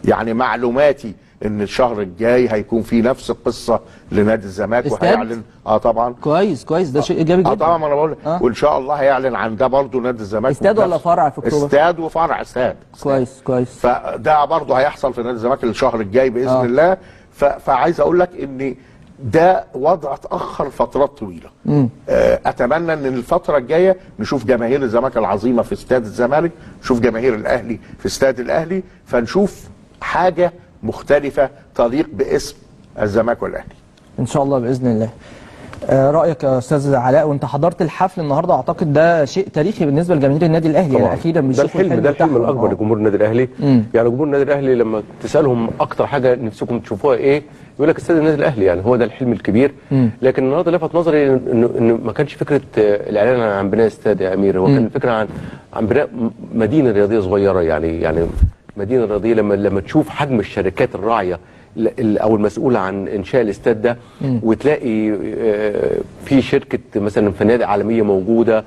يعني معلوماتي ان الشهر الجاي هيكون في نفس القصه لنادي الزمالك وهيعلن. طبعا كويس ده شيء ايجابي جدا. طبعا انا بقول وان شاء الله هيعلن عن ده برضه نادي الزمالك. استاد ولا فرع في اكتوبر؟ استاد وفرع استاد. كويس. فده برضه هيحصل في نادي الزمالك الشهر الجاي باذن الله. فعايز اقول لك ان ده وضع اتاخر فترات طويله. اتمنى ان الفتره الجايه نشوف جماهير الزمالك العظيمه في استاد الزمالك، نشوف جماهير الاهلي في استاد الاهلي، فنشوف حاجه مختلفه تليق باسم الزمالك والاهلي ان شاء الله باذن الله. رايك يا استاذ علاء؟ وانت حضرت الحفل النهارده، اعتقد ده شيء تاريخي بالنسبه لجماهير النادي الاهلي. يعني اخيرا ده الحلم الاكبر لجمهور النادي الاهلي. يعني جمهور النادي الاهلي لما تسالهم اكتر حاجه نفسكم تشوفوها ايه، يقول لك استاد النادي الاهلي، يعني هو ده الحلم الكبير. لكن النهارده لفت نظري انه ما كانش فكره الاعلان عن بناء استاد يا امير، هو كان الفكره عن بناء مدينه رياضيه صغيره. يعني مدينه رياضيه لما تشوف حجم الشركات الراعيه او المسؤوله عن انشاء الاستاد ده، وتلاقي في شركه مثلا فنادق عالميه موجوده،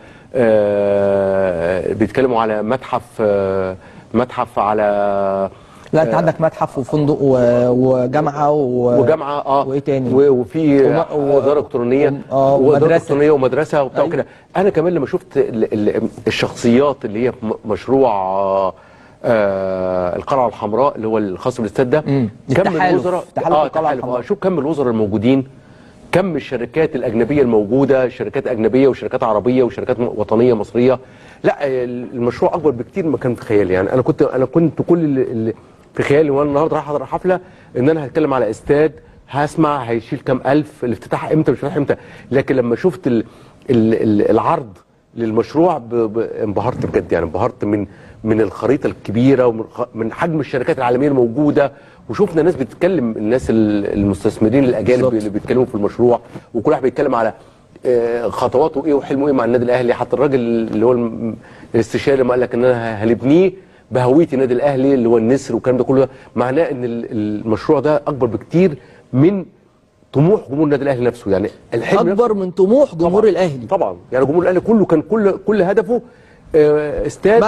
بيتكلموا على متحف على لا انت عندك متحف وفندق وجامعه وايه تاني، وفي اداره الكترونيه ومدرسه وبتاع كده. انا كمان لما شفت الشخصيات اللي هي في مشروع القلعه الحمراء اللي هو الخاص بالاستاد ده، كم الوزراء شوف كم الوزراء الموجودين، كم الشركات الاجنبيه الموجوده، شركات اجنبيه وشركات عربيه وشركات وطنيه مصريه. لا المشروع اكبر بكتير ما كان في خيالي. يعني انا كنت كل اللي في خيالي وانا النهارده رايح احضر حفله ان انا هتكلم على استاد هسمع هيشيل كام الف، الافتتاح امتى مش عارف امتى. لكن لما شفت العرض للمشروع انبهرت بجد. يعني انبهرت من الخريطه الكبيره ومن حجم الشركات العالميه الموجوده، وشفنا ناس بتتكلم، الناس المستثمرين الاجانب اللي بيتكلموا في المشروع، وكل واحد بيتكلم على خطواته ايه وحلمه ايه مع النادي الاهلي. حتى الراجل اللي هو الاستشاري لما قال لك ان انا هنبنيه بهويه النادي الاهلي اللي هو النسر والكلام ده كله، معناه ان المشروع ده اكبر بكتير من طموح جمهور النادي الاهلي نفسه. يعني الحلم اكبر من طموح جمهور الاهلي طبعا. يعني جمهور الاهلي كله كان كل هدفه استاد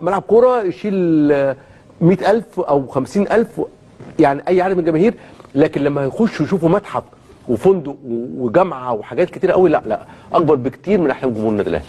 ملعب كوره يشيل 100,000 أو 50,000، يعني أي عدد من الجماهير. لكن لما يخشوا يشوفوا متحف وفندق وجامعة وحاجات كتير قوي، لا أكبر بكتير من أحلام جمهور النادي الأهلي.